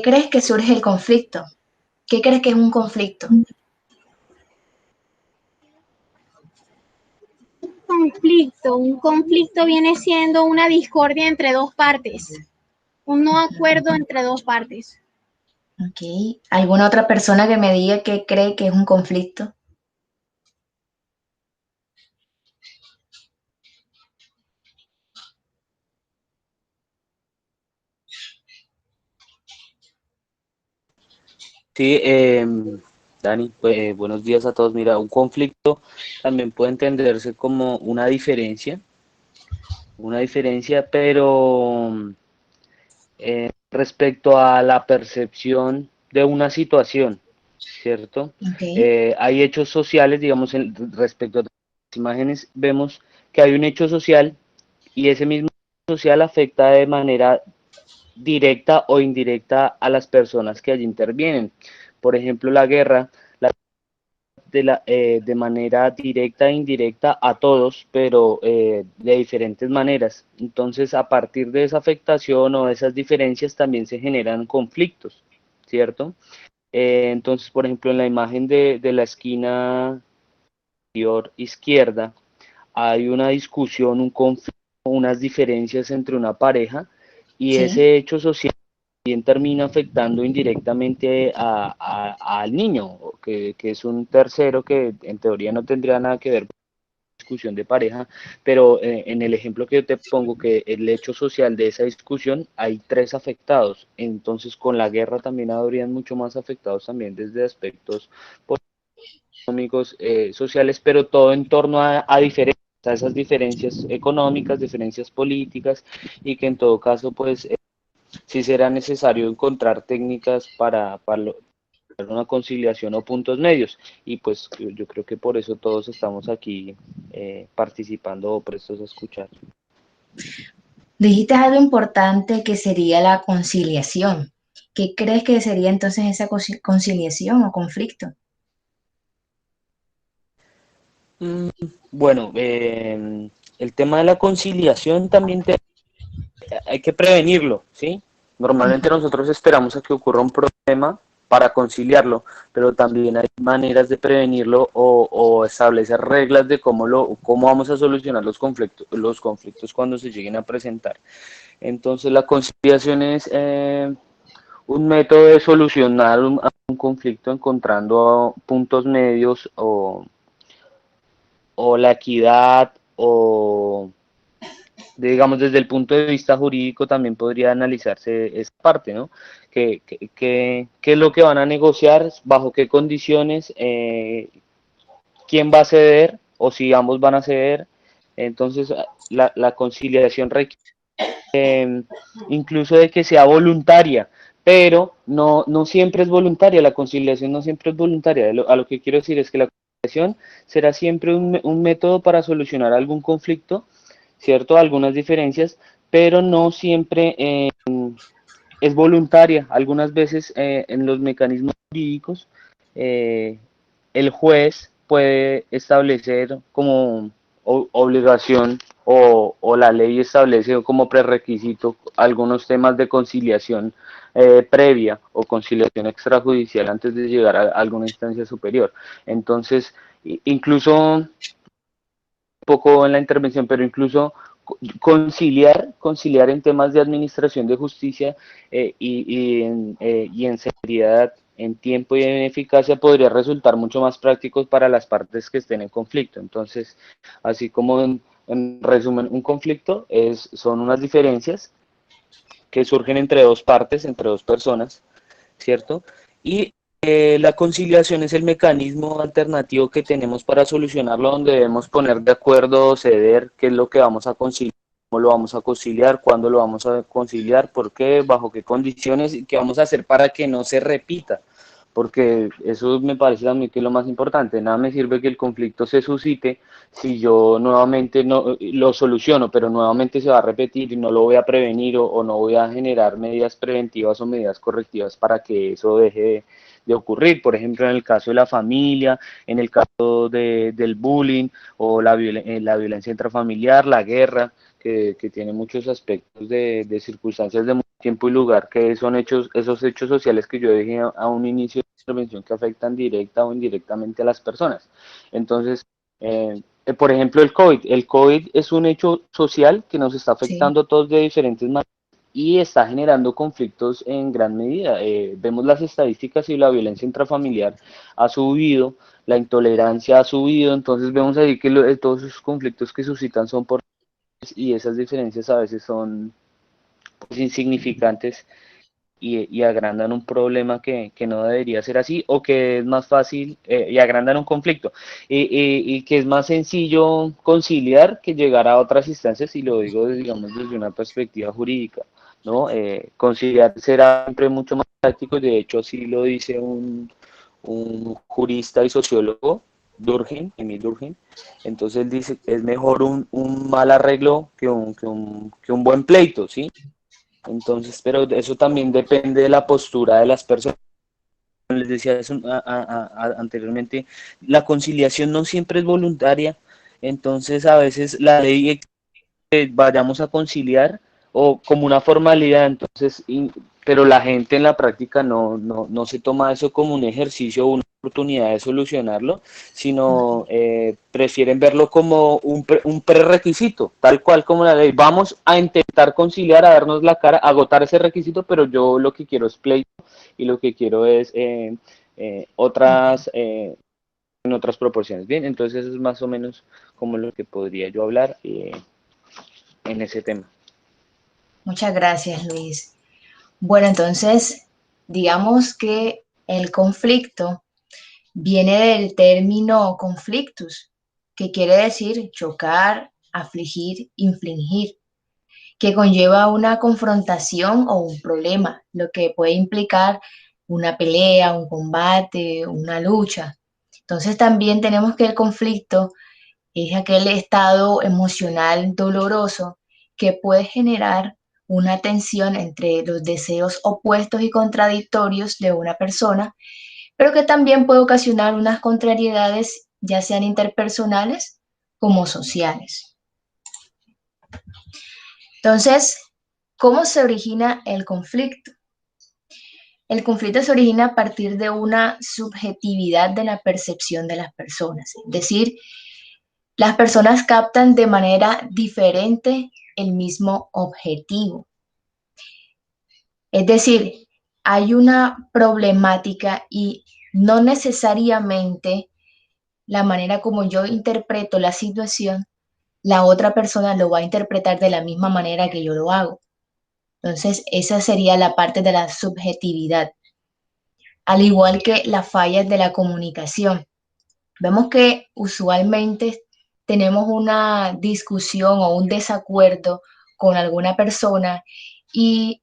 crees que surge el conflicto? ¿Qué crees que es un conflicto? Un conflicto viene siendo una discordia entre dos partes, un no acuerdo entre dos partes. Ok. ¿Alguna otra persona que me diga qué cree que es un conflicto? Sí, Dani, pues, buenos días a todos. Mira, un conflicto también puede entenderse como una diferencia, pero respecto a la percepción de una situación, ¿cierto? Ok. Hay hechos sociales, digamos, respecto a las imágenes, vemos que hay un hecho social y ese mismo hecho social afecta de manera directa o indirecta a las personas que allí intervienen. Por ejemplo, la guerra de manera directa e indirecta a todos, pero de diferentes maneras. Entonces, a partir de esa afectación o de esas diferencias también se generan conflictos, ¿cierto? Entonces, por ejemplo, en la imagen de la esquina inferior izquierda, hay una discusión, un conflicto, unas diferencias entre una pareja y Sí. ese hecho social también termina afectando indirectamente al niño, que es un tercero que en teoría no tendría nada que ver con la discusión de pareja, pero en el ejemplo que yo te pongo, que el hecho social de esa discusión, hay tres afectados, entonces con la guerra también habrían mucho más afectados también desde aspectos económicos, sociales, pero todo en torno a diferencias, a esas diferencias económicas, diferencias políticas, y que en todo caso, pues, sí será necesario encontrar técnicas para lograr una conciliación o puntos medios. Y pues yo creo que por eso todos estamos aquí participando o prestos a escuchar. Dijiste algo importante que sería la conciliación. ¿Qué crees que sería entonces esa conciliación o conflicto? Mm, Bueno, el tema de la conciliación también hay que prevenirlo, ¿sí? Normalmente Ujú. nosotros esperamos a que ocurra un problema para conciliarlo, pero también hay maneras de prevenirlo o establecer reglas de cómo vamos a solucionar los conflictos cuando se lleguen a presentar. Entonces la conciliación es un método de solucionar un conflicto encontrando puntos medios o la equidad o digamos, desde el punto de vista jurídico también podría analizarse esa parte, ¿no? ¿Qué es lo que van a negociar? ¿Bajo qué condiciones? ¿Quién va a ceder? ¿O si ambos van a ceder? Entonces, la conciliación requiere incluso de que sea voluntaria, pero no siempre es voluntaria, la conciliación no siempre es voluntaria. A lo que quiero decir es que la conciliación será siempre un método para solucionar algún conflicto, ¿cierto? Algunas diferencias, pero no siempre es voluntaria. Algunas veces en los mecanismos jurídicos eh, el juez puede establecer como obligación o la ley establece como prerequisito algunos temas de conciliación previa o conciliación extrajudicial antes de llegar a alguna instancia superior. Entonces, incluso poco en la intervención, pero incluso conciliar en temas de administración de justicia y en seriedad, en tiempo y en eficacia podría resultar mucho más práctico para las partes que estén en conflicto. Entonces, así como en resumen, un conflicto son unas diferencias que surgen entre dos partes, entre dos personas, ¿cierto? Y la conciliación es el mecanismo alternativo que tenemos para solucionarlo, donde debemos poner de acuerdo o ceder qué es lo que vamos a conciliar, cómo lo vamos a conciliar, cuándo lo vamos a conciliar, por qué, bajo qué condiciones y qué vamos a hacer para que no se repita. Porque eso me parece a mí que es lo más importante. Nada me sirve que el conflicto se suscite si yo nuevamente no lo soluciono, pero nuevamente se va a repetir y no lo voy a prevenir o no voy a generar medidas preventivas o medidas correctivas para que eso deje de ocurrir. Por ejemplo, en el caso de la familia, en el caso del bullying o la violencia intrafamiliar, la guerra, que tiene muchos aspectos de circunstancias de muerte tiempo y lugar, que son esos hechos sociales que yo dije a un inicio de intervención que afectan directa o indirectamente a las personas. Entonces, por ejemplo, el COVID. El COVID es un hecho social que nos está Sí, afectando a todos de diferentes maneras y está generando conflictos en gran medida. Vemos las estadísticas y la violencia intrafamiliar ha subido, la intolerancia ha subido, entonces vemos ahí que todos esos conflictos que suscitan son por y esas diferencias a veces son pues, insignificantes y agrandan un problema que no debería ser así o que es más fácil y agrandan un conflicto y que es más sencillo conciliar que llegar a otras instancias y lo digo digamos desde una perspectiva jurídica, ¿no? Conciliar será siempre mucho más práctico, de hecho así lo dice un jurista y sociólogo, Durkheim, Emil Durkheim. Entonces él dice que es mejor un mal arreglo que un buen pleito, ¿sí? Entonces, pero eso también depende de la postura de las personas. Les decía eso anteriormente, la conciliación no siempre es voluntaria, entonces a veces la ley que vayamos a conciliar o como una formalidad, entonces, pero la gente en la práctica no se toma eso como un ejercicio o una oportunidad de solucionarlo, sino prefieren verlo como un prerequisito, tal cual como la ley. Vamos a intentar conciliar, a darnos la cara, a agotar ese requisito, pero yo lo que quiero es pleito y lo que quiero es ok. en otras proporciones. Bien, entonces eso es más o menos como lo que podría yo hablar en ese tema. Muchas gracias, Luis. Bueno, entonces, digamos que el conflicto viene del término conflictus, que quiere decir chocar, afligir, infligir, que conlleva una confrontación o un problema, lo que puede implicar una pelea, un combate, una lucha. Entonces también tenemos que el conflicto es aquel estado emocional doloroso que puede generar una tensión entre los deseos opuestos y contradictorios de una persona, pero que también puede ocasionar unas contrariedades, ya sean interpersonales como sociales. Entonces, ¿cómo se origina el conflicto? El conflicto se origina a partir de una subjetividad de la percepción de las personas, es decir, las personas captan de manera diferente el mismo objetivo. Es decir, hay una problemática y no necesariamente la manera como yo interpreto la situación, la otra persona lo va a interpretar de la misma manera que yo lo hago. Entonces, esa sería la parte de la subjetividad, al igual que las fallas de la comunicación. Vemos que usualmente tenemos una discusión o un desacuerdo con alguna persona y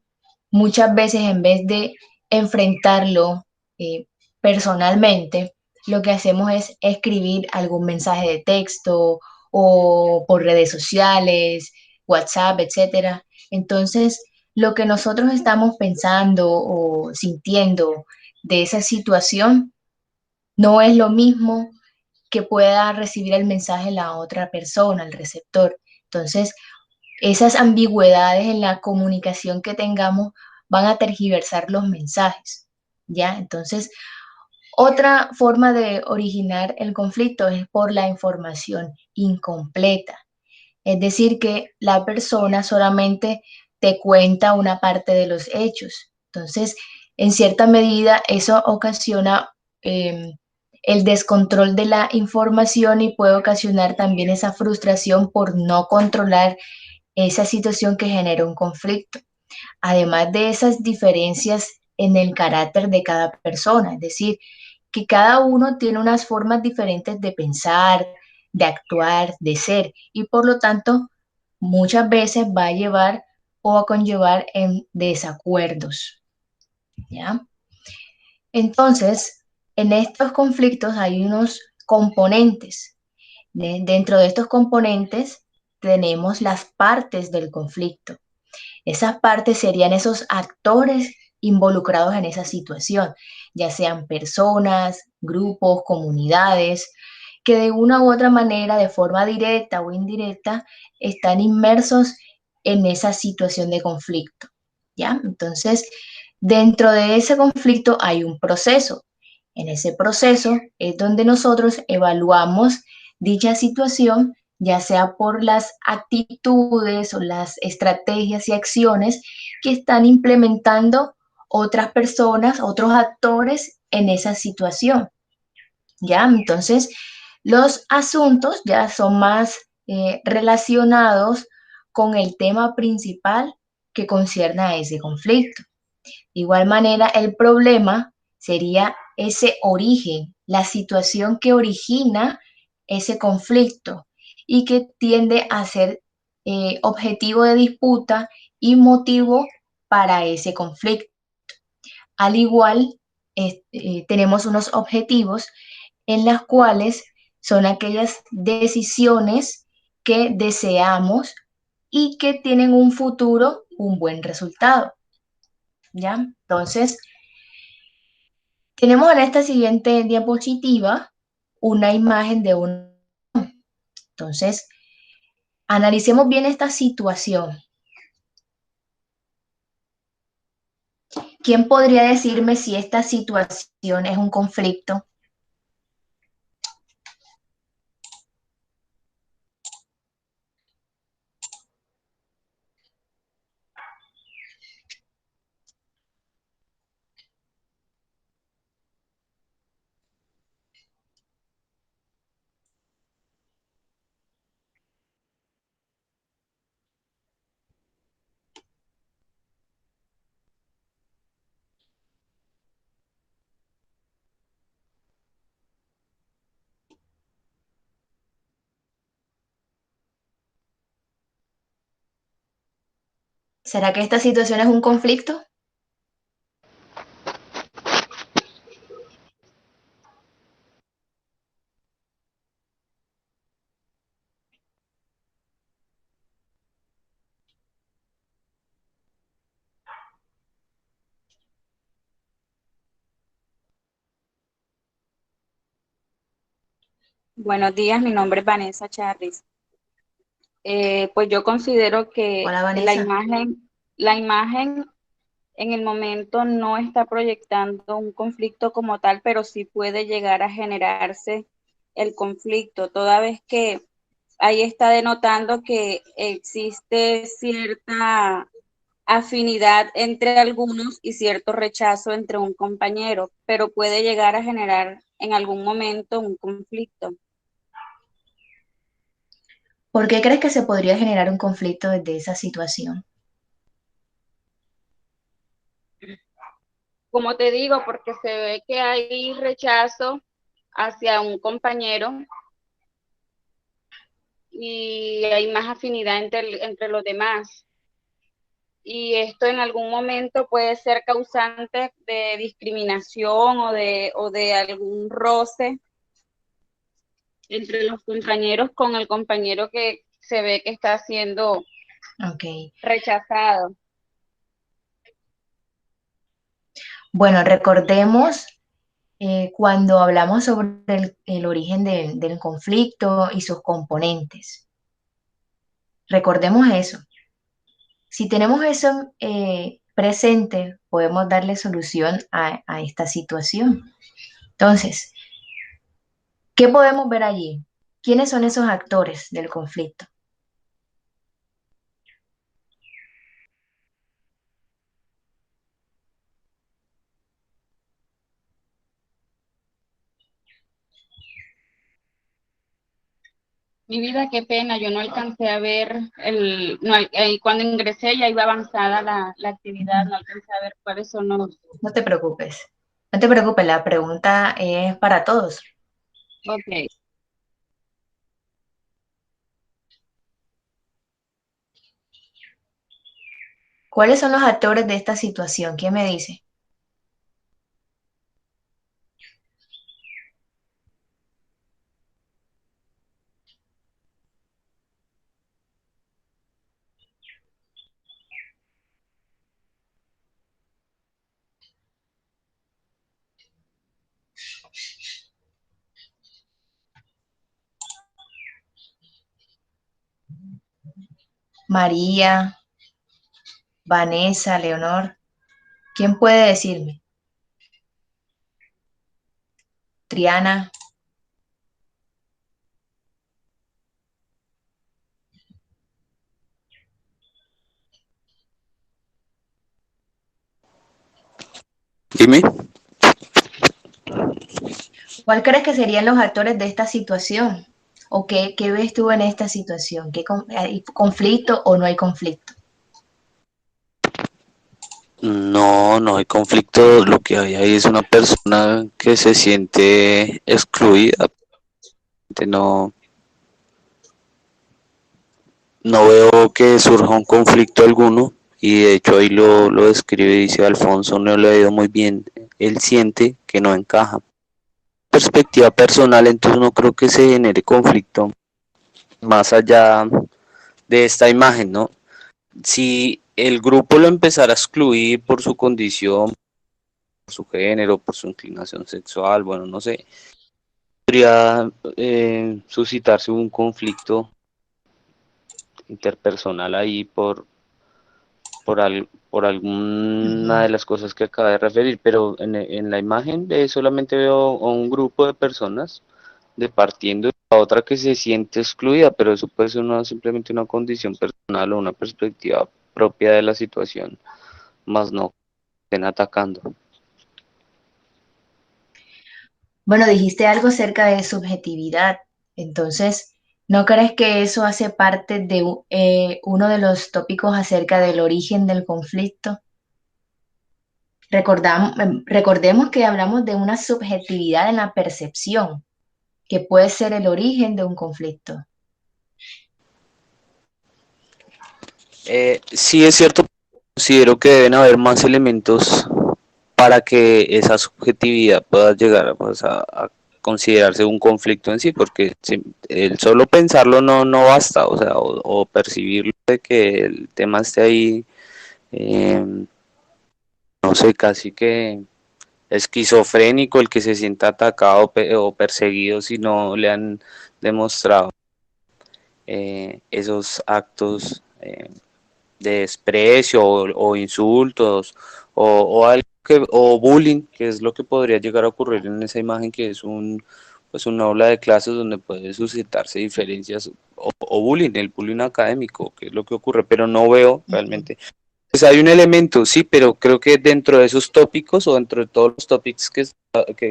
muchas veces en vez de enfrentarlo eh, personalmente, lo que hacemos es escribir algún mensaje de texto o por redes sociales, WhatsApp, etcétera. Entonces, lo que nosotros estamos pensando o sintiendo de esa situación no es lo mismo que pueda recibir el mensaje la otra persona, el receptor. Entonces, esas ambigüedades en la comunicación que tengamos van a tergiversar los mensajes, ¿ya? Entonces, otra forma de originar el conflicto es por la información incompleta. Es decir, que la persona solamente te cuenta una parte de los hechos. Entonces, en cierta medida, eso ocasiona el descontrol de la información y puede ocasionar también esa frustración por no controlar esa situación que genera un conflicto. Además de esas diferencias en el carácter de cada persona, es decir, que cada uno tiene unas formas diferentes de pensar, de actuar, de ser, y por lo tanto muchas veces va a llevar o a conllevar en desacuerdos, ¿ya? Entonces, en estos conflictos hay unos componentes. Dentro de estos componentes tenemos las partes del conflicto. Esas partes serían esos actores involucrados en esa situación, ya sean personas, grupos, comunidades, que de una u otra manera, de forma directa o indirecta, están inmersos en esa situación de conflicto. ¿ya? Entonces, dentro de ese conflicto hay un proceso. En ese proceso es donde nosotros evaluamos dicha situación, ya sea por las actitudes o las estrategias y acciones que están implementando otras personas, otros actores en esa situación, ¿ya? Entonces, los asuntos ya son más relacionados con el tema principal que concierne a ese conflicto. De igual manera, el problema sería ese origen, la situación que origina ese conflicto y que tiende a ser objetivo de disputa y motivo para ese conflicto. Al igual, tenemos unos objetivos en las cuales son aquellas decisiones que deseamos y que tienen un futuro, un buen resultado, ¿ya? Entonces, tenemos en esta siguiente diapositiva una imagen de un... Entonces, analicemos bien esta situación. ¿Quién podría decirme si esta situación es un conflicto? ¿Será que esta situación es un conflicto? Buenos días, mi nombre es Vanessa Charris. Pues yo considero que Hola, Vanessa. la imagen en el momento no está proyectando un conflicto como tal, pero sí puede llegar a generarse el conflicto, toda vez que ahí está denotando que existe cierta afinidad entre algunos y cierto rechazo entre un compañero, pero puede llegar a generar en algún momento un conflicto. ¿Por qué crees que se podría generar un conflicto desde esa situación? Como te digo, porque se ve que hay rechazo hacia un compañero y hay más afinidad entre los demás. Y esto en algún momento puede ser causante de discriminación o de algún roce entre los compañeros con el compañero que se ve que está siendo rechazado. Bueno, recordemos cuando hablamos sobre el origen del conflicto y sus componentes. Recordemos eso. Si tenemos eso presente, podemos darle solución a esta situación. Entonces, ¿qué podemos ver allí? ¿Quiénes son esos actores del conflicto? Mi vida, qué pena, yo no alcancé a ver cuando ingresé ya iba avanzada la actividad, no alcancé a ver cuáles son los... No te preocupes. No te preocupes, la pregunta es para todos. Ok. ¿Cuáles son los actores de esta situación? ¿Quién me dice? María, Vanessa, Leonor, ¿quién puede decirme? Triana. Dime. ¿Cuál crees que serían los actores de esta situación? ¿O qué ves tú en esta situación? ¿Hay conflicto o no hay conflicto? No, no hay conflicto. Lo que hay ahí es una persona que se siente excluida. No, no veo que surja un conflicto alguno. Y de hecho ahí lo describe, dice Alfonso, no le ha ido muy bien. Él siente que no encaja. Perspectiva personal, entonces no creo que se genere conflicto más allá de esta imagen, ¿no? Si el grupo lo empezara a excluir por su condición, por su género, por su inclinación sexual, bueno, no sé, podría suscitarse un conflicto interpersonal ahí por alguna Ujú. de las cosas que acaba de referir, pero en la imagen solamente veo a un grupo de personas departiendo de la otra que se siente excluida, pero eso puede ser simplemente una condición personal o una perspectiva propia de la situación, más no que estén atacando. Bueno, dijiste algo acerca de subjetividad. Entonces, ¿no crees que eso hace parte de uno de los tópicos acerca del origen del conflicto? Recordemos que hablamos de una subjetividad en la percepción, que puede ser el origen de un conflicto. Sí es cierto, considero que deben haber más elementos para que esa subjetividad pueda llegar pues, a considerarse un conflicto en sí, porque el solo pensarlo no basta, o sea, o percibirlo de que el tema esté ahí, eh, no sé, casi que esquizofrénico, el que se sienta atacado o perseguido si no le han demostrado esos actos de desprecio o insultos o algo o bullying, que es lo que podría llegar a ocurrir en esa imagen, que es pues una aula de clases donde puede suscitarse diferencias o bullying, el bullying académico, que es lo que ocurre, pero no veo Ujú. realmente. Pues hay un elemento, sí, pero creo que dentro de esos tópicos o dentro de todos los tópicos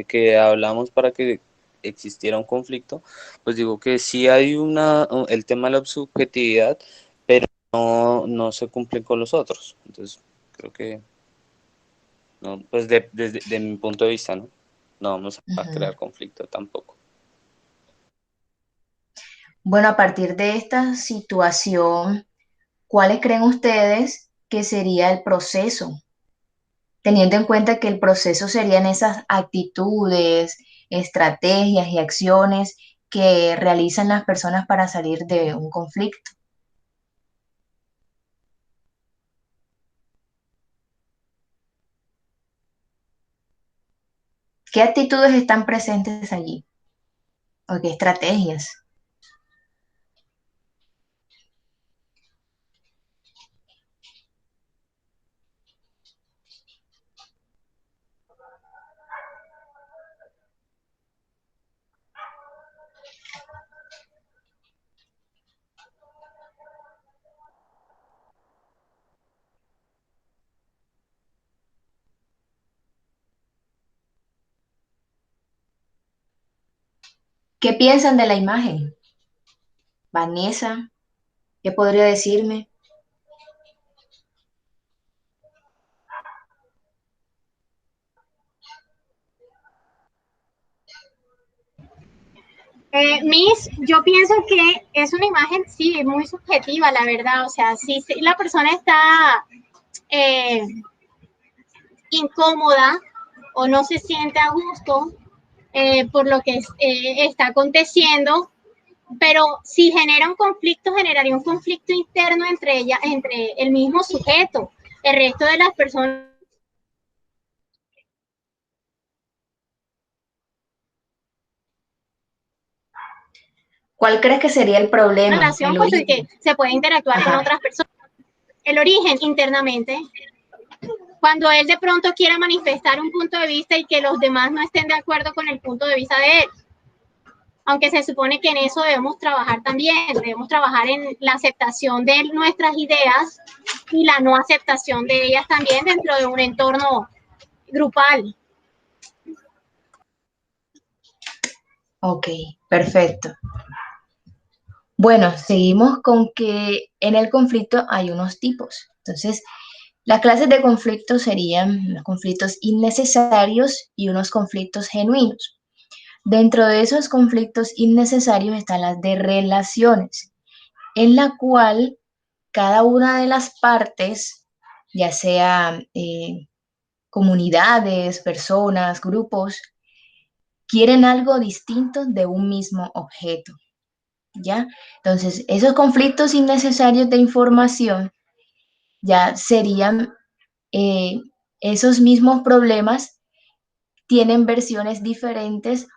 que hablamos para que existiera un conflicto, pues digo que sí hay el tema de la subjetividad, pero no se cumplen con los otros. Entonces, creo que, no, pues desde mi punto de vista, ¿no? No vamos a Ujú. crear conflicto tampoco. Bueno, a partir de esta situación, ¿cuáles creen ustedes que sería el proceso? Teniendo en cuenta que el proceso serían esas actitudes, estrategias y acciones que realizan las personas para salir de un conflicto. ¿Qué actitudes están presentes allí? ¿O qué estrategias? ¿Qué piensan de la imagen? Vanessa, ¿qué podría decirme? Yo pienso que es una imagen, sí, muy subjetiva, la verdad. O sea, si la persona está eh, incómoda o no se siente a gusto por lo que está aconteciendo, pero si genera un conflicto, generaría un conflicto interno entre ella, entre el mismo sujeto. El resto de las personas ¿Cuál crees que sería el problema, relación, el pues que origen? se puede interactuar con Ajá. otras personas. el origen internamente. Cuando él de pronto quiera manifestar un punto de vista y que los demás no estén de acuerdo con el punto de vista de él. Aunque se supone que en eso debemos trabajar también, debemos trabajar en la aceptación de nuestras ideas y la no aceptación de ellas también dentro de un entorno grupal. Ok, perfecto. Bueno, seguimos con que en el conflicto hay unos tipos. Entonces, las clases de conflicto serían los conflictos innecesarios y unos conflictos genuinos. Dentro de esos conflictos innecesarios están las de relaciones, en la cual cada una de las partes, ya sea comunidades, personas, grupos, quieren algo distinto de un mismo objeto, ¿ya? Entonces, esos conflictos innecesarios de información ya serían esos mismos problemas tienen versiones diferentes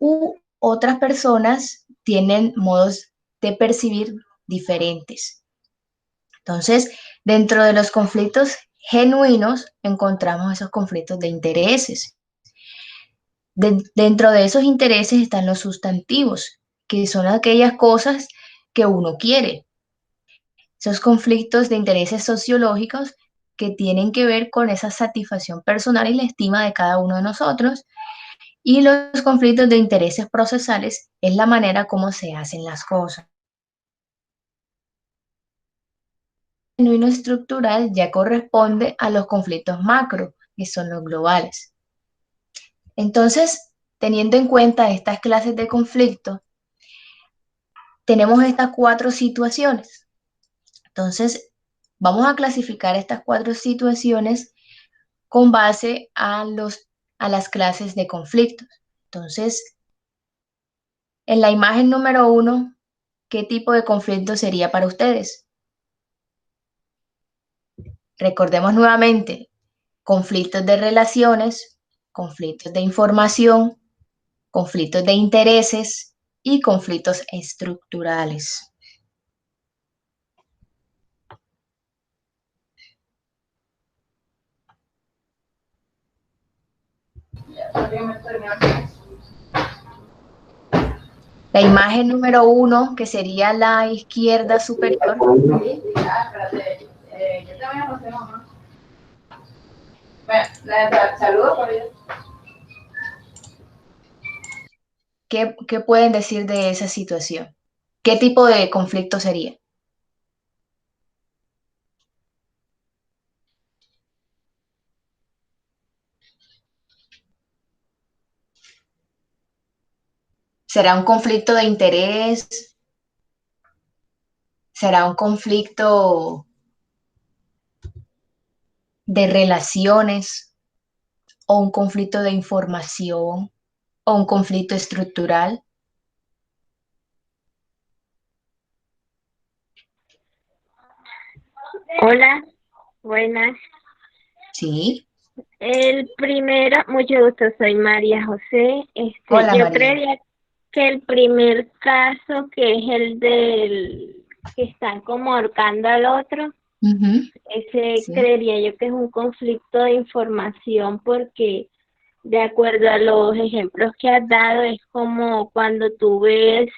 u otras personas tienen modos de percibir diferentes. Entonces, dentro de los conflictos genuinos encontramos esos conflictos de intereses. Dentro de esos intereses están los sustantivos, que son aquellas cosas que uno quiere. Esos conflictos de intereses sociológicos que tienen que ver con esa satisfacción personal y la estima de cada uno de nosotros. Y los conflictos de intereses procesales es la manera como se hacen las cosas. El genuino estructural ya corresponde a los conflictos macro, que son los globales. Entonces, teniendo en cuenta estas clases de conflicto, tenemos estas 4 situaciones. Entonces, vamos a clasificar estas 4 situaciones con base a las clases de conflictos. Entonces, en la imagen número 1, ¿qué tipo de conflicto sería para ustedes? Recordemos nuevamente, conflictos de relaciones, conflictos de información, conflictos de intereses y conflictos estructurales. La imagen número 1, que sería la izquierda superior. ¿Qué pueden decir de esa situación? ¿Qué tipo de conflicto sería? ¿Será un conflicto de interés? ¿Será un conflicto de relaciones? ¿O un conflicto de información? ¿O un conflicto estructural? Hola, buenas. Sí. El primero, mucho gusto, soy María José. Hola, Yo María. creería que el primer caso, que es el del que están como ahorcando al otro, ese Sí. creería yo que es un conflicto de información, porque de acuerdo a los ejemplos que has dado, es como cuando tú ves,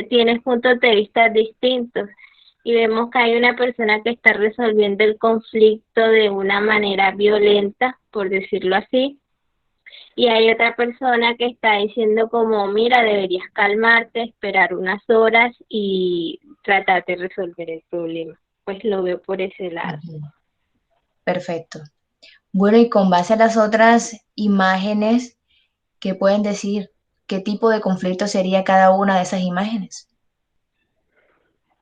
tienes puntos de vista distintos y vemos que hay una persona que está resolviendo el conflicto de una manera violenta, por decirlo así, y hay otra persona que está diciendo como, mira, deberías calmarte, esperar unas horas y tratar de resolver el problema. Pues lo veo por ese lado. Perfecto. Bueno, y con base a las otras imágenes, ¿qué pueden decir? ¿Qué tipo de conflicto sería cada una de esas imágenes?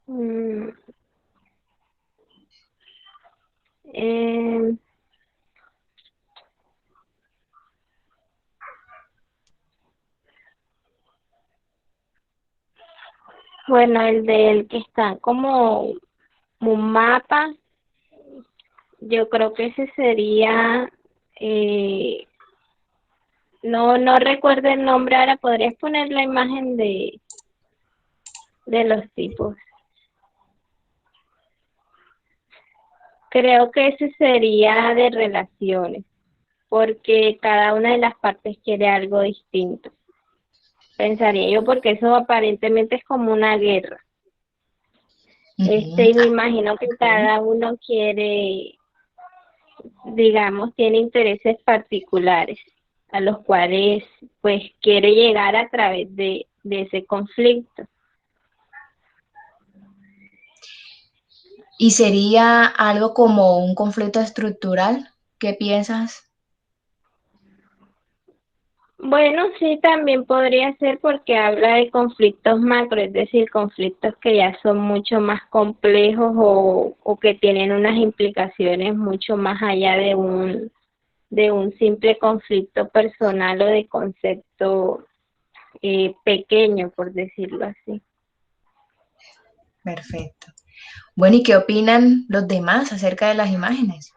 Mm, eh, bueno, el del que está como un mapa, yo creo que ese sería, no recuerdo el nombre ahora, podrías poner la imagen de los tipos. Creo que ese sería de relaciones, porque cada una de las partes quiere algo distinto. Pensaría yo, porque eso aparentemente es como una guerra. Y me imagino que cada uno quiere, digamos, tiene intereses particulares a los cuales pues quiere llegar a través de ese conflicto. ¿Y sería algo como un conflicto estructural? ¿Qué piensas? Bueno, sí, también podría ser porque habla de conflictos macro, es decir, conflictos que ya son mucho más complejos o que tienen unas implicaciones mucho más allá de un simple conflicto personal o de concepto pequeño, por decirlo así. Perfecto. Bueno, ¿y qué opinan los demás acerca de las imágenes?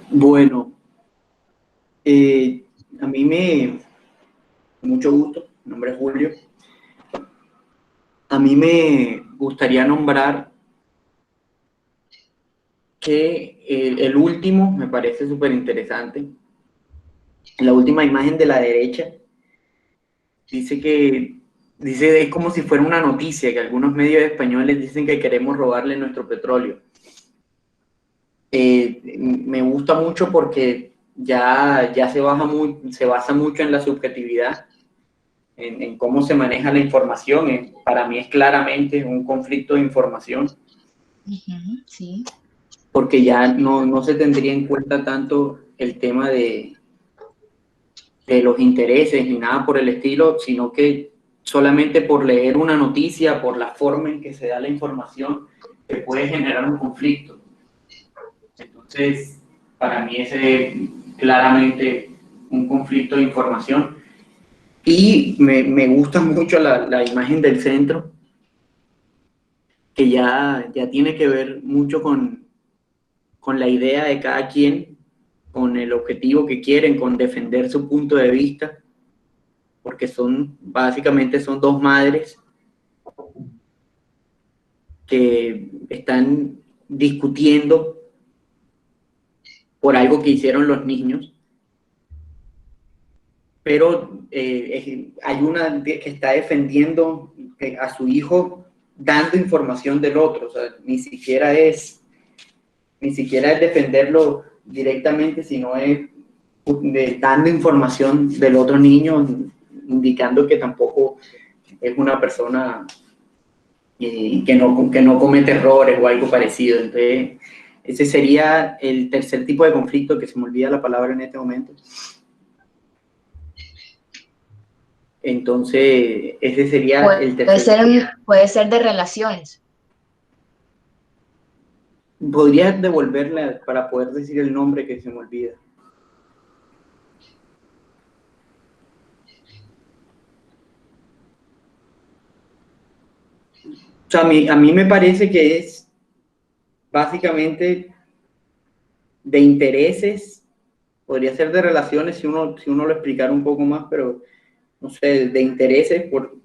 Bueno, a mí me, mucho gusto, mi nombre es Julio. A mí me gustaría nombrar que el último me parece súper interesante. La última imagen de la derecha dice, es como si fuera una noticia, que algunos medios españoles dicen que queremos robarle nuestro petróleo. Me gusta mucho porque ya se basa mucho en la subjetividad, en cómo se maneja la información. Para mí es claramente un conflicto de información, Sí. porque ya no se tendría en cuenta tanto el tema de los intereses ni nada por el estilo, sino que solamente por leer una noticia, por la forma en que se da la información, se puede generar un conflicto. Entonces, para mí ese es claramente un conflicto de información. Y me gusta mucho la imagen del centro, que ya tiene que ver mucho con la idea de cada quien, con el objetivo que quieren, con defender su punto de vista, porque básicamente son dos madres que están discutiendo por algo que hicieron los niños, pero hay una que está defendiendo a su hijo dando información del otro. O sea, ni siquiera es defenderlo directamente, sino es dando información del otro niño, indicando que tampoco es una persona que no comete errores o algo parecido. Entonces, ese sería el tercer tipo de conflicto, que se me olvida la palabra en este momento. Entonces, ese sería el tercer. Puede ser de relaciones. ¿Podrías devolverla para poder decir el nombre, que se me olvida? O sea, a mí me parece que es básicamente de intereses, podría ser de relaciones si uno lo explicara un poco más, pero no sé, de intereses, por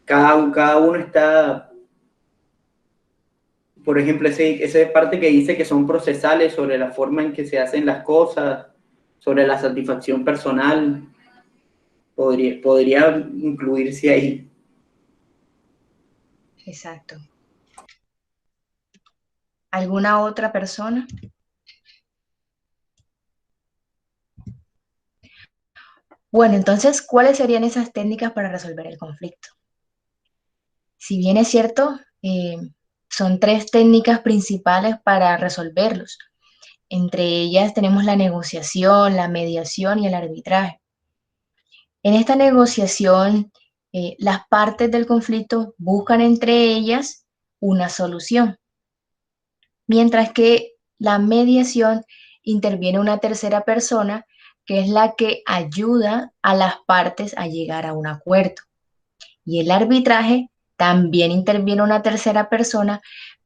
cada uno está, por ejemplo, esa parte que dice que son procesales sobre la forma en que se hacen las cosas, sobre la satisfacción personal, podría incluirse ahí. Exacto. ¿Alguna otra persona? Bueno, entonces, ¿cuáles serían esas técnicas para resolver el conflicto? Si bien es cierto, son tres técnicas principales para resolverlos. Entre ellas tenemos la negociación, la mediación y el arbitraje. En esta negociación, las partes del conflicto buscan entre ellas una solución, mientras que la mediación interviene una tercera persona que es la que ayuda a las partes a llegar a un acuerdo. Y el arbitraje también interviene una tercera persona,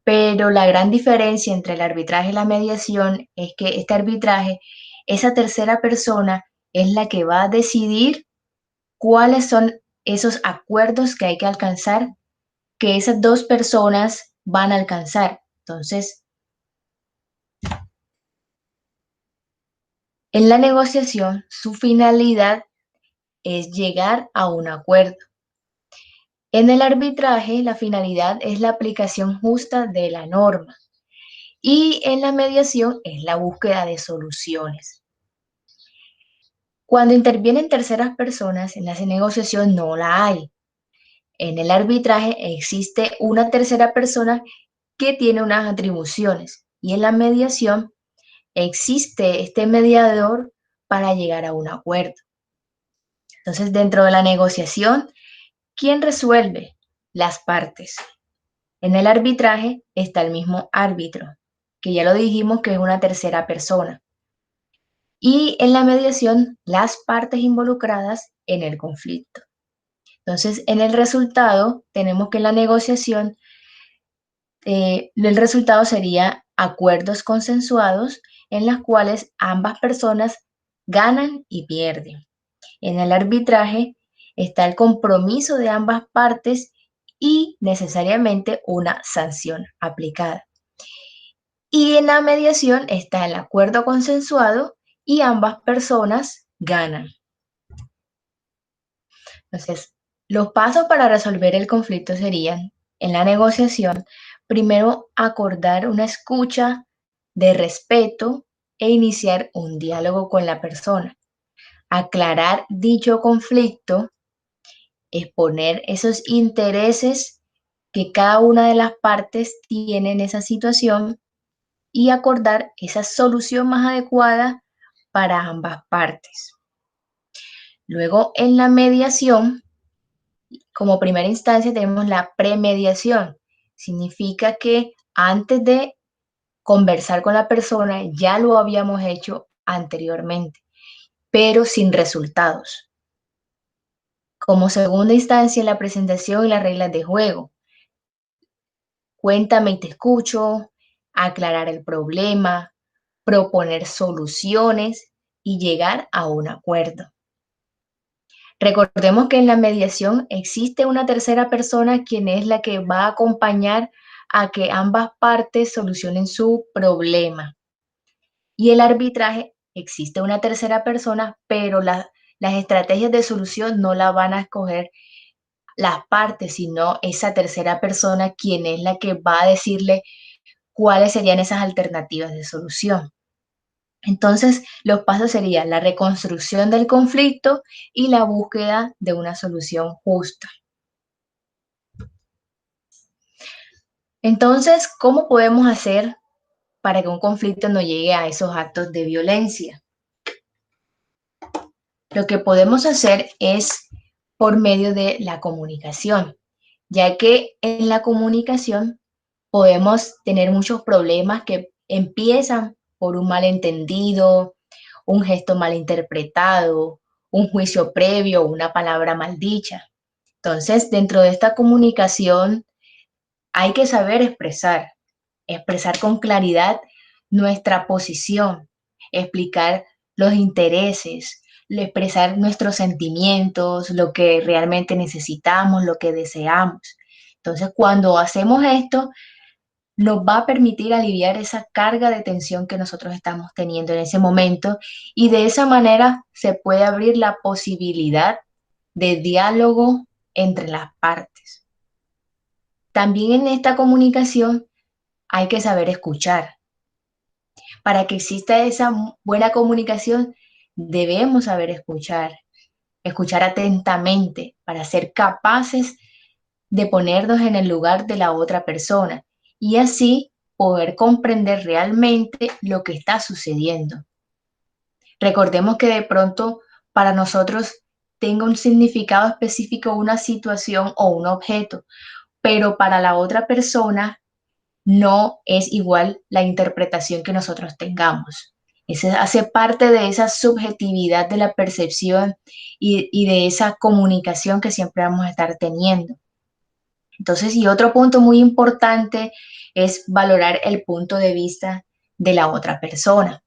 Pero la gran diferencia entre el arbitraje y la mediación es que este arbitraje, esa tercera persona es la que va a decidir cuáles son esos acuerdos que hay que alcanzar, que esas dos personas van a alcanzar. Entonces, en la negociación, su finalidad es llegar a un acuerdo. En el arbitraje, la finalidad es la aplicación justa de la norma y en la mediación es la búsqueda de soluciones. Cuando intervienen terceras personas, en la negociación no la hay. En el arbitraje existe una tercera persona que tiene unas atribuciones y en la mediación existe este mediador para llegar a un acuerdo. Entonces, dentro de la negociación, ¿quién resuelve? Las partes. En el arbitraje está el mismo árbitro, que ya lo dijimos que es una tercera persona. Y en la mediación, las partes involucradas en el conflicto. Entonces, en el resultado, tenemos que en la negociación, el resultado sería acuerdos consensuados en los cuales ambas personas ganan y pierden. En el arbitraje está el compromiso de ambas partes y necesariamente una sanción aplicada. Y en la mediación está el acuerdo consensuado y ambas personas ganan. Entonces, los pasos para resolver el conflicto serían, en la negociación, primero acordar una escucha de respeto e iniciar un diálogo con la persona. Aclarar dicho conflicto, exponer esos intereses que cada una de las partes tiene en esa situación y acordar esa solución más adecuada para ambas partes. Luego, en la mediación, como primera instancia tenemos la premediación. Significa que antes de conversar con la persona ya lo habíamos hecho anteriormente, pero sin resultados. Como segunda instancia, la presentación y las reglas de juego. Cuéntame y te escucho, aclarar el problema, proponer soluciones y llegar a un acuerdo. Recordemos que en la mediación existe una tercera persona quien es la que va a acompañar a que ambas partes solucionen su problema. Y el arbitraje existe una tercera persona, pero las estrategias de solución no la van a escoger las partes, sino esa tercera persona quien es la que va a decirle cuáles serían esas alternativas de solución. Entonces, los pasos serían la reconstrucción del conflicto y la búsqueda de una solución justa. Entonces, ¿cómo podemos hacer para que un conflicto no llegue a esos actos de violencia? Lo que podemos hacer es por medio de la comunicación, ya que en la comunicación podemos tener muchos problemas que empiezan por un malentendido, un gesto mal interpretado, un juicio previo, una palabra mal dicha. Entonces, dentro de esta comunicación hay que saber expresar con claridad nuestra posición, explicar los intereses, expresar nuestros sentimientos, lo que realmente necesitamos, lo que deseamos. Entonces, cuando hacemos esto, nos va a permitir aliviar esa carga de tensión que nosotros estamos teniendo en ese momento y de esa manera se puede abrir la posibilidad de diálogo entre las partes. También en esta comunicación hay que saber escuchar. Para que exista esa buena comunicación, debemos saber escuchar atentamente para ser capaces de ponernos en el lugar de la otra persona y así poder comprender realmente lo que está sucediendo. Recordemos que de pronto para nosotros tenga un significado específico una situación o un objeto, pero para la otra persona no es igual la interpretación que nosotros tengamos. Ese hace parte de esa subjetividad de la percepción y de esa comunicación que siempre vamos a estar teniendo. Entonces, y otro punto muy importante es valorar el punto de vista de la otra persona,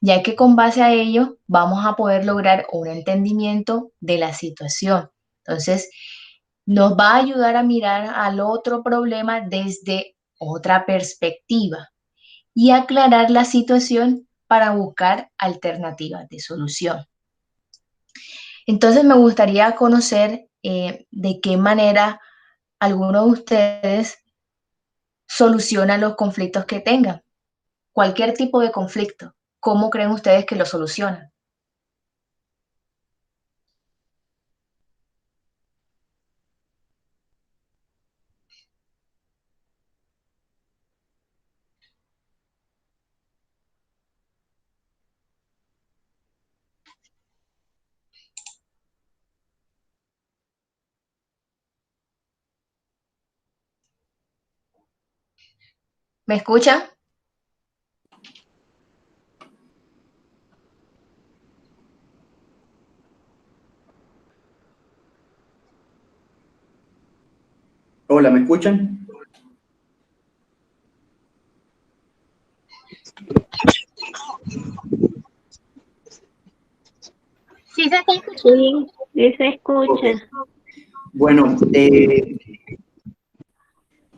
ya que con base a ello vamos a poder lograr un entendimiento de la situación. Entonces, nos va a ayudar a mirar al otro problema desde otra perspectiva y aclarar la situación para buscar alternativas de solución. Entonces, me gustaría conocer de qué manera alguno de ustedes soluciona los conflictos que tengan. Cualquier tipo de conflicto. ¿Cómo creen ustedes que lo solucionan? ¿Me escuchan? Hola, ¿me escuchan? Sí, se está escuchando. Sí, sí se escucha. Bueno,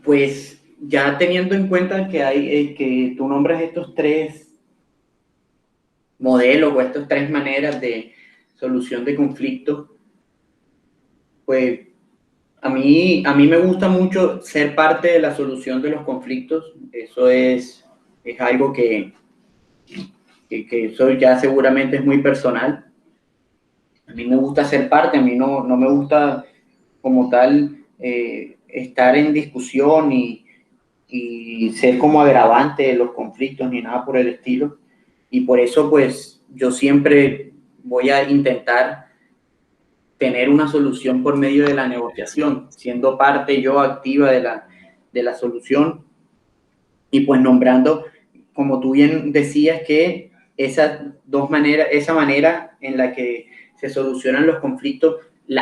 pues ya teniendo en cuenta que que tú nombras estos tres modelos o estas tres maneras de solución de conflictos, pues a mí me gusta mucho ser parte de la solución de los conflictos. Eso es algo que eso ya seguramente es muy personal. A mí me gusta ser parte, a mí no me gusta como tal estar en discusión y ser como agravante de los conflictos ni nada por el estilo. Y por eso pues yo siempre voy a intentar tener una solución por medio de la negociación, siendo parte yo activa de la solución y pues nombrando, como tú bien decías, que esas dos maneras, esa manera en la que se solucionan los conflictos,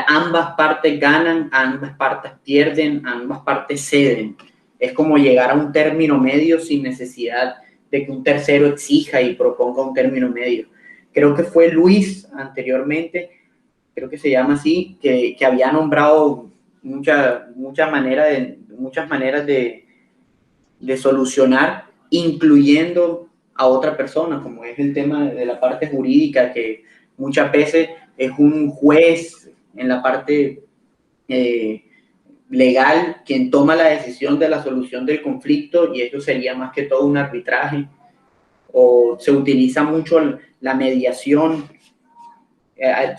ambas partes ganan, ambas partes pierden, ambas partes ceden. Es como llegar a un término medio sin necesidad de que un tercero exija y proponga un término medio. Creo que fue Luis anteriormente, creo que se llama así, que había nombrado muchas maneras de solucionar, incluyendo a otra persona, como es el tema de la parte jurídica, que muchas veces es un juez en la parte legal quien toma la decisión de la solución del conflicto, y eso sería más que todo un arbitraje, o se utiliza mucho la mediación.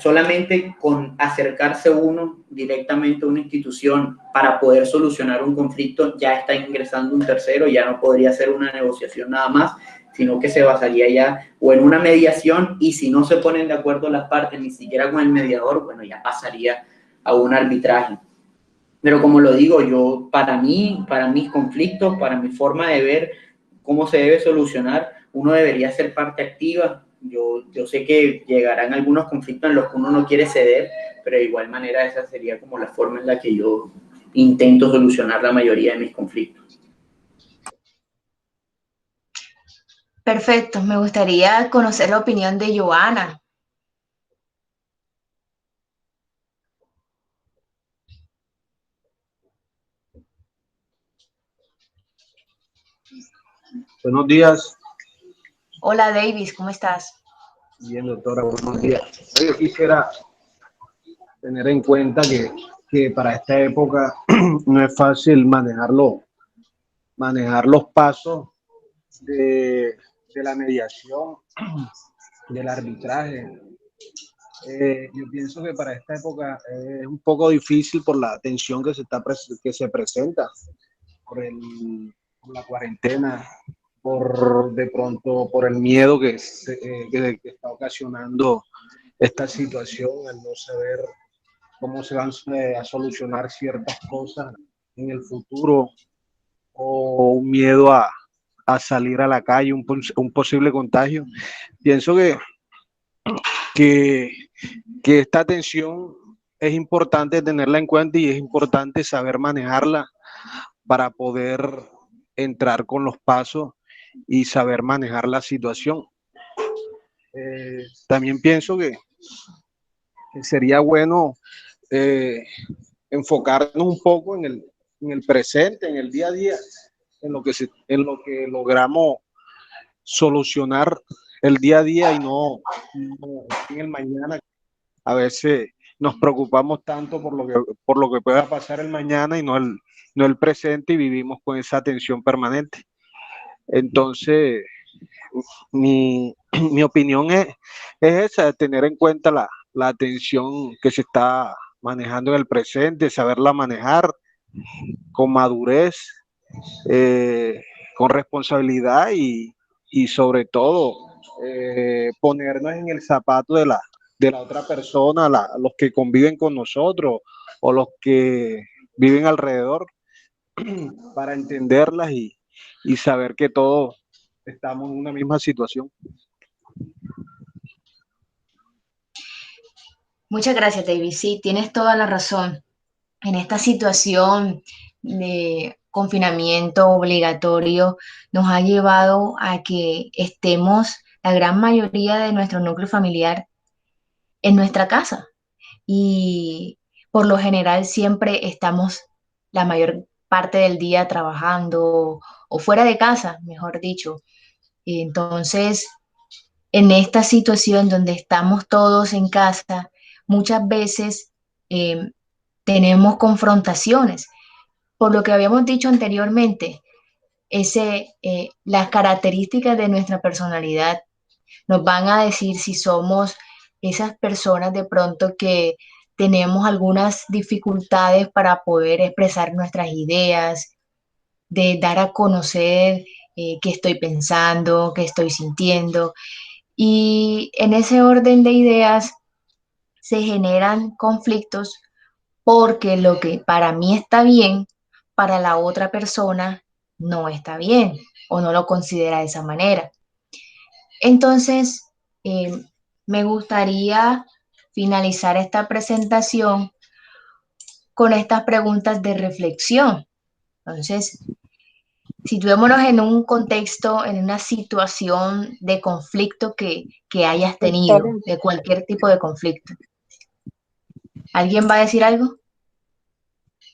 Solamente con acercarse uno directamente a una institución para poder solucionar un conflicto ya está ingresando un tercero, ya no podría ser una negociación nada más, sino que se basaría ya o en una mediación, y si no se ponen de acuerdo las partes, ni siquiera con el mediador, bueno, ya pasaría a un arbitraje. Pero como lo digo, yo para mis conflictos, para mi forma de ver cómo se debe solucionar, uno debería ser parte activa. Yo sé que llegarán algunos conflictos en los que uno no quiere ceder, pero de igual manera esa sería como la forma en la que yo intento solucionar la mayoría de mis conflictos. Perfecto, me gustaría conocer la opinión de Joana. Buenos días. Hola Davis, ¿cómo estás? Bien, doctora, buenos días. Yo quisiera tener en cuenta que para esta época no es fácil manejar los pasos de la mediación, del arbitraje. Yo pienso que para esta época es un poco difícil por la tensión que se presenta por la cuarentena, de pronto por el miedo que está ocasionando esta situación, al no saber cómo se van a solucionar ciertas cosas en el futuro, o un miedo a salir a la calle, un posible contagio. Pienso que, que esta tensión es importante tenerla en cuenta y es importante saber manejarla para poder entrar con los pasos y saber manejar la situación. También pienso que sería bueno enfocarnos un poco en el presente, en el día a día, en lo que logramos solucionar el día a día y no en el mañana. A veces nos preocupamos tanto por lo que pueda pasar el mañana y no el presente, y vivimos con esa tensión permanente. Entonces, mi opinión es esa, tener en cuenta la atención que se está manejando en el presente, saberla manejar con madurez, eh, con responsabilidad y sobre todo ponernos en el zapato de la otra persona, los que conviven con nosotros o los que viven alrededor, para entenderlas y saber que todos estamos en una misma situación. Muchas gracias, David. Sí, tienes toda la razón. En esta situación de confinamiento obligatorio nos ha llevado a que estemos, la gran mayoría de nuestro núcleo familiar, en nuestra casa. Y por lo general siempre estamos la mayor parte del día trabajando o fuera de casa, mejor dicho. Entonces, en esta situación donde estamos todos en casa, muchas veces eh, tenemos confrontaciones. Por lo que habíamos dicho anteriormente, las características de nuestra personalidad nos van a decir si somos esas personas de pronto que tenemos algunas dificultades para poder expresar nuestras ideas, de dar a conocer qué estoy pensando, qué estoy sintiendo. Y en ese orden de ideas se generan conflictos porque lo que para mí está bien, para la otra persona no está bien o no lo considera de esa manera. Entonces, eh, me gustaría finalizar esta presentación con estas preguntas de reflexión. Entonces, situémonos en un contexto, en una situación de conflicto que hayas tenido, de cualquier tipo de conflicto. ¿Alguien va a decir algo?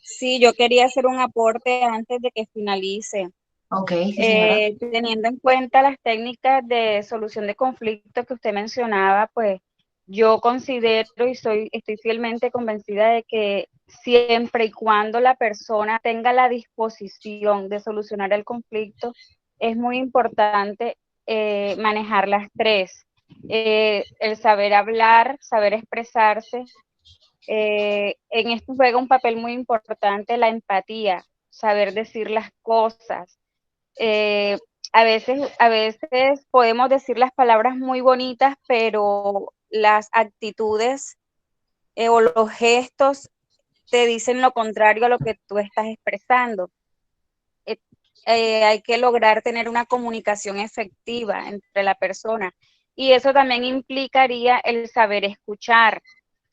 Sí, yo quería hacer un aporte antes de que finalice. Ok, sí, señora. Teniendo en cuenta las técnicas de solución de conflictos que usted mencionaba, pues yo considero y estoy fielmente convencida de que siempre y cuando la persona tenga la disposición de solucionar el conflicto, es muy importante manejar las tres. El saber hablar, saber expresarse. En esto juega un papel muy importante la empatía, saber decir las cosas. Eh, a veces podemos decir las palabras muy bonitas, pero las actitudes o los gestos te dicen lo contrario a lo que tú estás expresando. Hay que lograr tener una comunicación efectiva entre la persona y eso también implicaría el saber escuchar.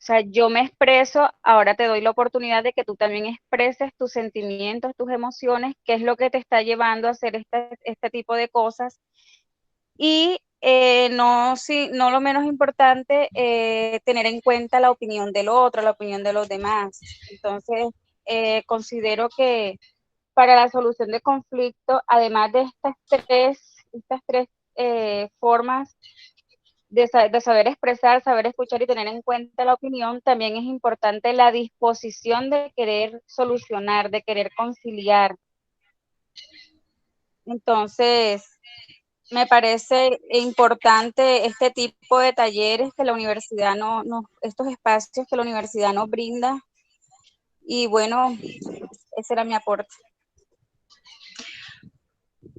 O sea, yo me expreso, ahora te doy la oportunidad de que tú también expreses tus sentimientos, tus emociones, qué es lo que te está llevando a hacer este tipo de cosas. Y no lo menos importante, tener en cuenta la opinión del otro, la opinión de los demás. Entonces, considero que para la solución de conflicto, además de estas tres formas de saber expresar, saber escuchar y tener en cuenta la opinión, también es importante la disposición de querer solucionar, de querer conciliar. Entonces, me parece importante este tipo de talleres que la universidad estos espacios que la universidad nos brinda. Y bueno, ese era mi aporte.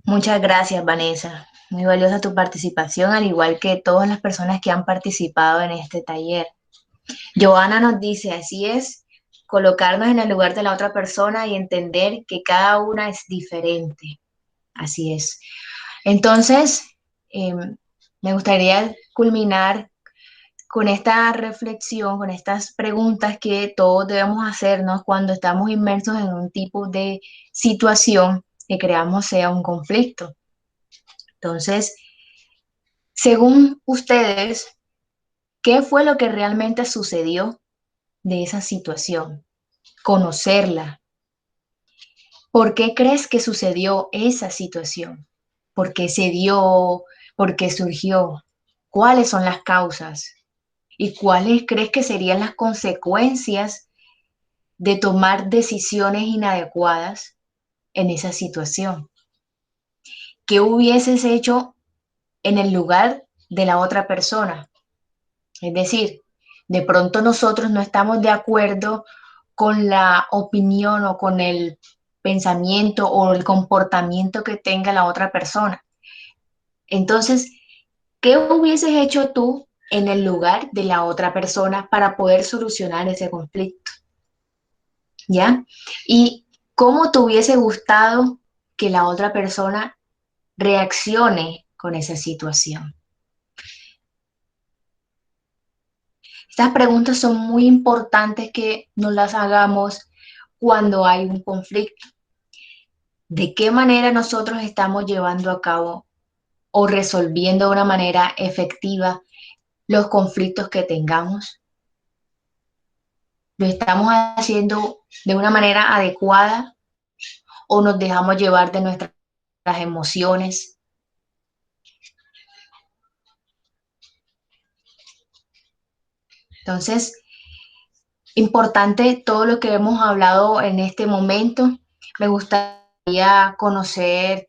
Muchas gracias, Vanessa. Muy valiosa tu participación, al igual que todas las personas que han participado en este taller. Joana nos dice, así es, colocarnos en el lugar de la otra persona y entender que cada una es diferente. Así es. Entonces, me gustaría culminar con esta reflexión, con estas preguntas que todos debemos hacernos cuando estamos inmersos en un tipo de situación que creamos sea un conflicto. Entonces, según ustedes, ¿qué fue lo que realmente sucedió de esa situación? Conocerla. ¿Por qué crees que sucedió esa situación? ¿Por qué se dio? ¿Por qué surgió? ¿Cuáles son las causas? ¿Y cuáles crees que serían las consecuencias de tomar decisiones inadecuadas en esa situación? ¿Qué hubieses hecho en el lugar de la otra persona? Es decir, de pronto nosotros no estamos de acuerdo con la opinión o con el pensamiento o el comportamiento que tenga la otra persona. Entonces, ¿qué hubieses hecho tú en el lugar de la otra persona para poder solucionar ese conflicto? ¿Ya? ¿Y cómo te hubiese gustado que la otra persona reaccione con esa situación? Estas preguntas son muy importantes que nos las hagamos cuando hay un conflicto. ¿De qué manera nosotros estamos llevando a cabo o resolviendo de una manera efectiva los conflictos que tengamos? ¿Lo estamos haciendo de una manera adecuada o nos dejamos llevar de nuestras emociones? Entonces, importante todo lo que hemos hablado en este momento. Me gustaría conocer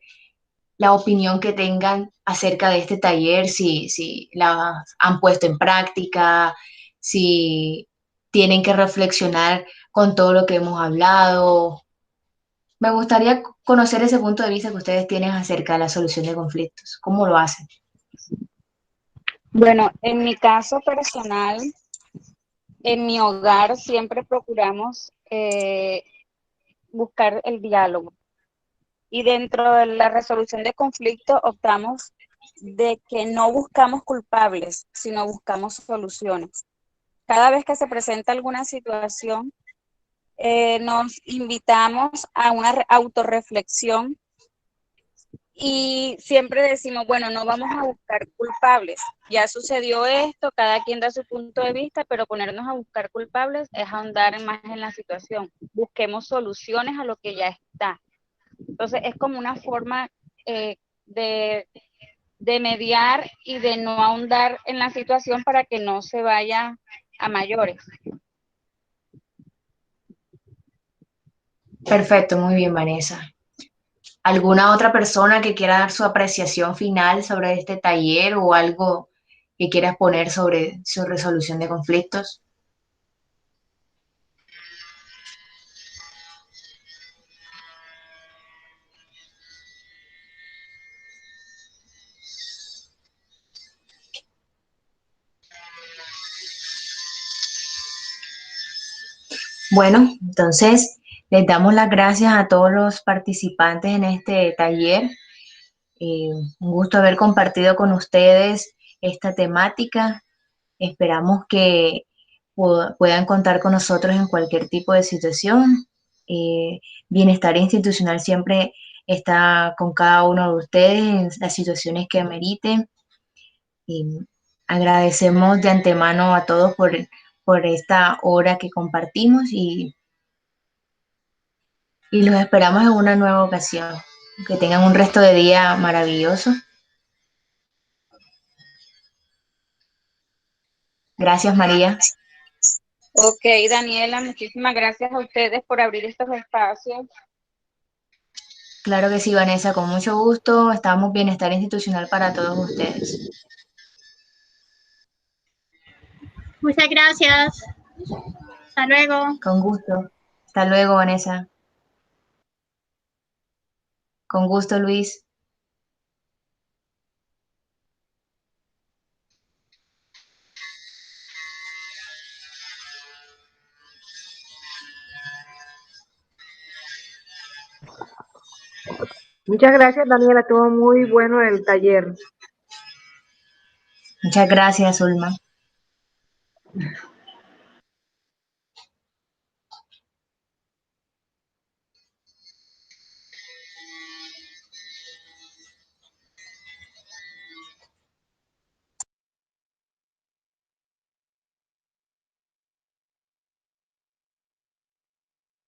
la opinión que tengan acerca de este taller, si la han puesto en práctica, si tienen que reflexionar con todo lo que hemos hablado. Me gustaría conocer ese punto de vista que ustedes tienen acerca de la solución de conflictos. ¿Cómo lo hacen? Bueno, en mi caso personal, en mi hogar siempre procuramos buscar el diálogo. Y dentro de la resolución de conflictos optamos de que no buscamos culpables, sino buscamos soluciones. Cada vez que se presenta alguna situación, nos invitamos a una autorreflexión y siempre decimos, bueno, no vamos a buscar culpables. Ya sucedió esto, cada quien da su punto de vista, pero ponernos a buscar culpables es ahondar más en la situación. Busquemos soluciones a lo que ya está. Entonces es como una forma de mediar y de no ahondar en la situación para que no se vaya a mayores. Perfecto, muy bien, Vanessa. ¿Alguna otra persona que quiera dar su apreciación final sobre este taller o algo que quiera exponer sobre su resolución de conflictos? Bueno, entonces les damos las gracias a todos los participantes en este taller. Un gusto haber compartido con ustedes esta temática. Esperamos que puedan contar con nosotros en cualquier tipo de situación. Bienestar institucional siempre está con cada uno de ustedes en las situaciones que ameriten. Agradecemos de antemano a todos por esta hora que compartimos y los esperamos en una nueva ocasión. Que tengan un resto de día maravilloso. Gracias, María. Ok, Daniela, muchísimas gracias a ustedes por abrir estos espacios. Claro que sí, Vanessa, con mucho gusto. Estamos Bienestar Institucional para todos ustedes. Muchas gracias. Hasta luego. Con gusto. Hasta luego, Vanessa. Con gusto, Luis. Muchas gracias, Daniela. Estuvo muy bueno el taller. Muchas gracias, Ulma.